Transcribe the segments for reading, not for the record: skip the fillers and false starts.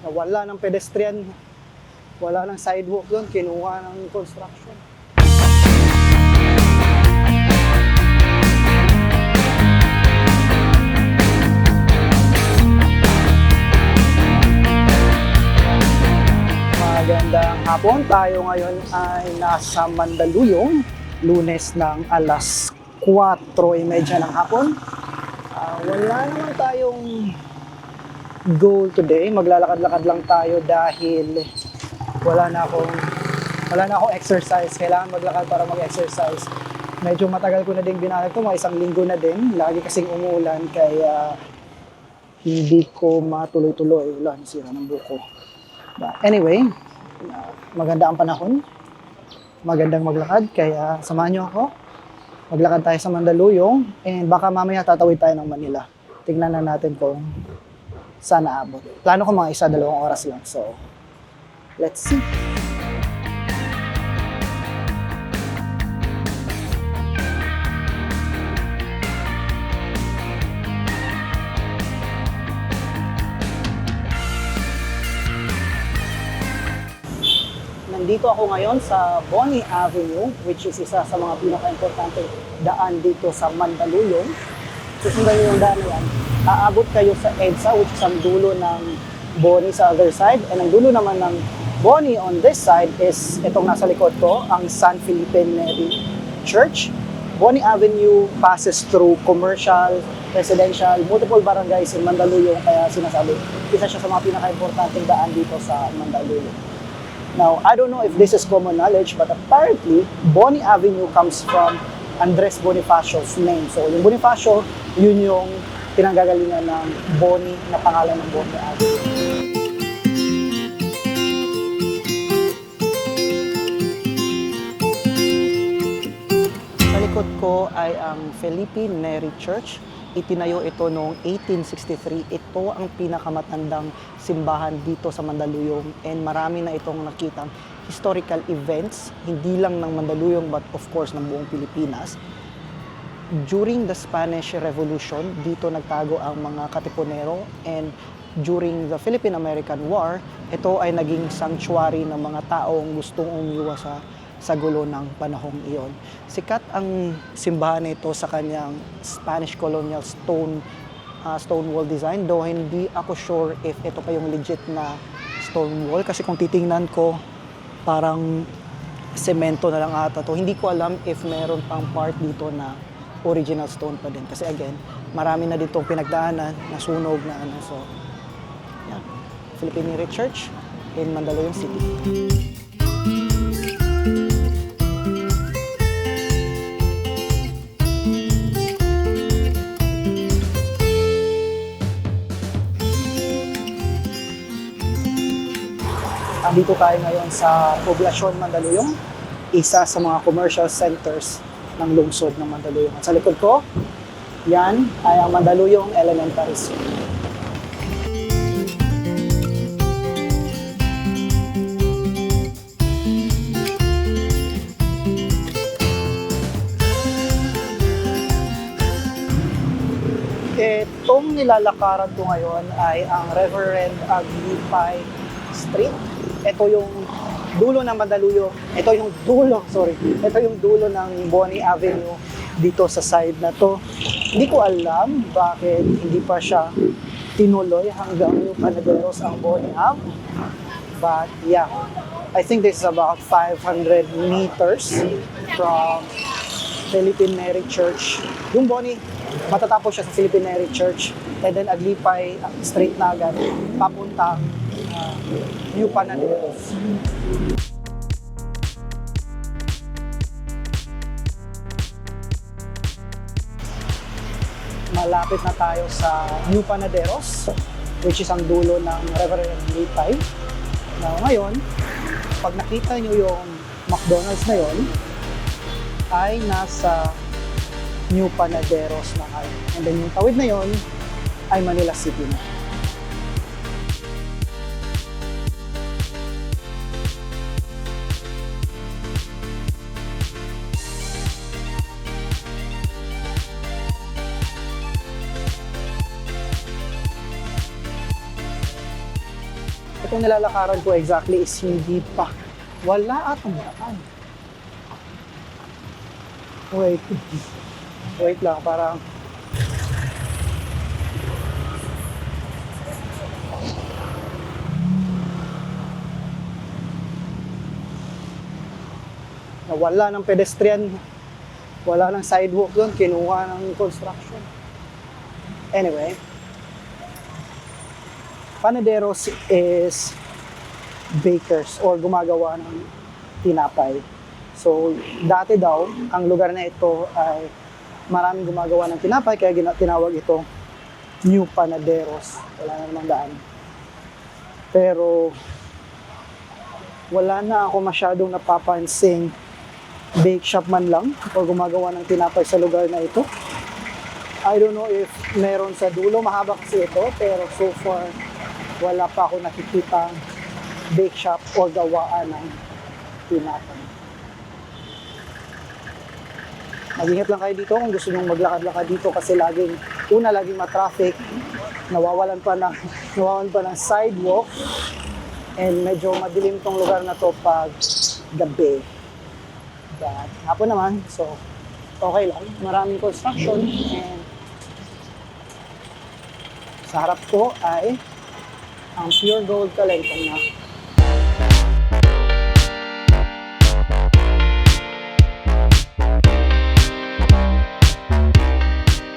Wala ng pedestrian, wala ng sidewalk doon, kinuha ng construction. Magandang hapon, tayo ngayon ay nasa Mandaluyong, Lunes ng alas 4:30 ng hapon. Wala naman tayong goal today, maglalakad-lakad lang tayo dahil wala na akong exercise. Kailangan maglakad para mag-exercise. Medyo matagal ko na din binalak ito, mga 1 linggo na din. Lagi kasing umuulan kaya hindi ko matuloy-tuloy. Wala, nasira ng buko. But anyway, maganda ang panahon. Magandang maglakad kaya samahan niyo ako. Maglakad tayo sa Mandaluyong and baka mamaya tatawid tayo ng Manila. Tingnan na natin kung saan naabot. Plano ko mga 1-2 oras lang. So, let's see. Nandito ako ngayon sa Boni Avenue, which is isa sa mga pinaka-importante daan dito sa Mandaluyong. Susundan niyo yung daan na yan. Aabot kayo sa EDSA, which is ang dulo ng Boni sa other side. And ang dulo naman ng Boni on this side is itong nasa likod ko, ang San Felipe Neri Church. Boni Avenue passes through commercial, residential, multiple barangays in Mandaluyong. Kaya sinasabi, isa siya sa mga pinaka-importanteng daan dito sa Mandaluyong. Now, I don't know if this is common knowledge, but apparently, Boni Avenue comes from Andres Bonifacio's name. So, yung Bonifacio, yun yung pinanggagalingan ng Boni, na pangalan ng Boni Avenue. Sa likod ko ay ang Felipe Neri Church. Itinayo ito noong 1863. Ito ang pinakamatandang simbahan dito sa Mandaluyong and marami na itong nakitang historical events, hindi lang ng Mandaluyong but of course ng buong Pilipinas. During the Spanish Revolution, dito nagtago ang mga Katipunero and during the Philippine-American War, ito ay naging sanctuary ng mga taong gustong umiwas sa gulo ng panahong iyon. Sikat ang simbahan nito sa kanyang Spanish colonial stone wall design, though hindi ako sure if ito pa yung legit na stone wall kasi kung titingnan ko parang semento na lang ata to. Hindi ko alam if meron pang part dito na original stone pa din kasi again, marami na ditong pinagdaanan, nasunog na ano. So, yeah. Philippine Neri Church in Mandaluyong City. Dito tayo ngayon sa Poblacion Mandaluyong, isa sa mga commercial centers ng lungsod ng Mandaluyong. At sa likod ko, yan ay ang Mandaluyong Elementary School. Itong nilalakaran ko ngayon ay ang Reverend Aglipay Street. Ito yung dulo ng Mandaluyong. Ito yung dulo ng Boni Avenue dito sa side na to. Hindi ko alam bakit hindi pa siya tinuloy hanggang yung Panaderos ang Boni Ave. But yeah, I think this is about 500 meters from Philippine Neri Church. Yung Boni, matatapos siya sa Philippine Neri Church. And then Aglipay Street na agad, papunta New Panaderos. Malapit na tayo sa New Panaderos, which is ang dulo ng Reverend Aglipay. Now, ngayon, pag nakita nyo yung McDonald's na yon, ay nasa New Panaderos na kayo. And then yung tawid na yon ay Manila City na. itong nilalakaran ko exactly is hindi pa. Wala atong daan. Wait. Wait lang, parang nawala ng pedestrian, wala ng sidewalk doon, kinuha ng construction. Anyway, panaderos is bakers or gumagawa ng tinapay. So, dati daw, ang lugar na ito ay maraming gumagawa ng tinapay, kaya tinawag ito New Panaderos. Wala na namang daan. Pero, wala na ako masyadong napapansing bake shop man lang o gumagawa ng tinapay sa lugar na ito. I don't know if meron sa dulo, mahaba kasi ito, pero so far wala pa ako nakikita bake shop o gawaan ng tinapay. Mag-ingat lang kayo dito kung gusto nyong maglakad-lakad dito kasi laging ma-traffic, nawawalan pa ng sidewalk, and medyo madilim tong lugar na to pag gabi. But hapon naman, so okay lang. Maraming construction and sa harap ko ay ang Pure Gold Kalentong na.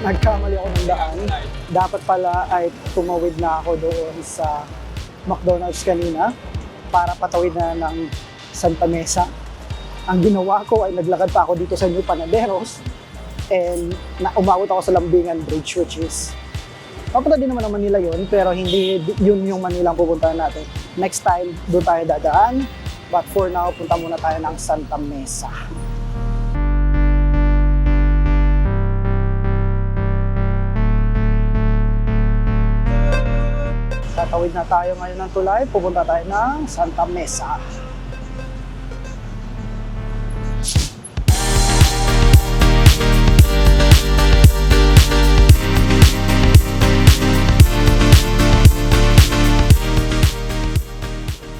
Nagkamali ako ng daan. Dapat pala ay tumawid na ako doon sa McDonald's kanina para patawid na ng Santa Mesa. Ang ginawa ko ay naglakad pa ako dito sa New Panaderos and umabot ako sa Lambingan Bridge, which is papunta din naman ng Manila yun, pero hindi yun yung Manila ang pupuntahan natin. Next time, doon tayo dadaan. But for now, punta muna tayo ng Santa Mesa. Tatawid na tayo ngayon ng tulay, pupunta tayo ng Santa Mesa.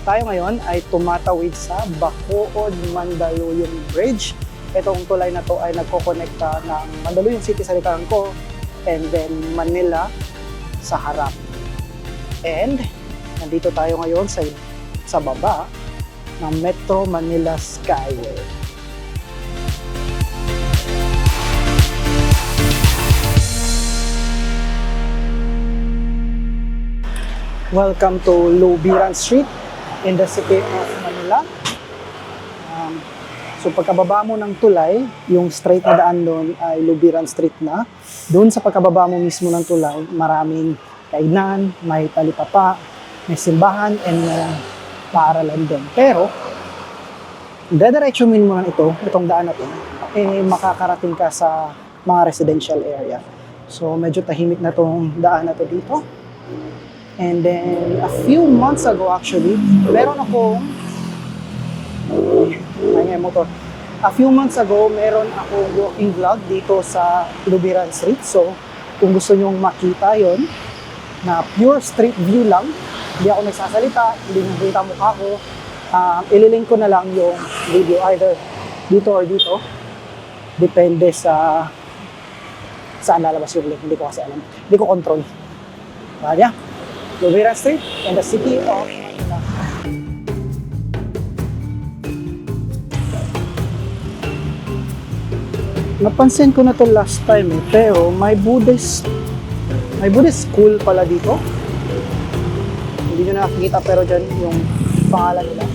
Tayo ngayon ay tumatawid sa Bacood Mandaluyong Bridge. Itong tulay na to ay nagkokonekta ng Mandaluyong City sa likaran ko and then Manila sa harap. And nandito tayo ngayon sa baba ng Metro Manila Skyway. Welcome to Lubiran Street in the city of Manila. So pagkababa mo ng tulay, yung straight na daan doon ay Lubiran Street na. Doon sa pagkababa mo mismo ng tulay, maraming kainan, may talipapa, may simbahan, and paaralan din. Pero, dediretsumin mo lang itong daan na to, makakarating ka sa mga residential area. So medyo tahimik na itong daan na to dito. And then, a few months ago actually, meron akong walking vlog dito sa Lubiran Street. So, kung gusto nyong makita yon na pure street view lang, hindi ako nagsasalita, hindi nakita mukha ko, ililink ko na lang yung video either dito or dito. Depende sa saan lalabas yung link. Hindi ko kasi alam. Hindi ko control. Kaya, Lubiran Street in the city of Manila. Napansin ko na to last time pero may Buddhist school pala dito. Hindi nyo nakikita pero dyan yung pangalan nila.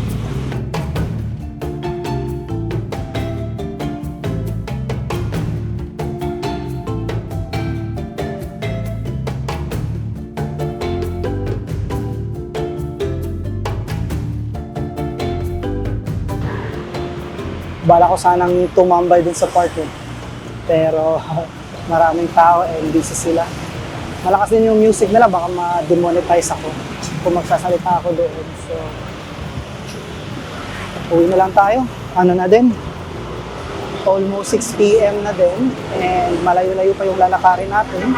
Bala ko sanang tumambay dun sa parking. Pero maraming tao and busy sila. Malakas din yung music nila, baka ma-demonetize ako kung magsasalita ako doon. So, uwi na lang tayo. Ano na din? Almost 6 p.m. na din. And malayo-layo pa yung lalakarin natin.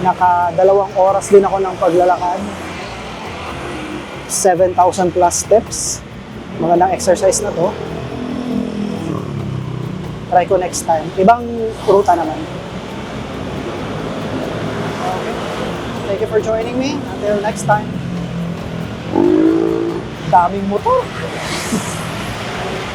Naka 2 oras din ako ng paglalakad. 7,000 plus steps. Magandang exercise na to. Try ko next time. Ibang ruta naman. Okay. Thank you for joining me. Until next time. Daming motor.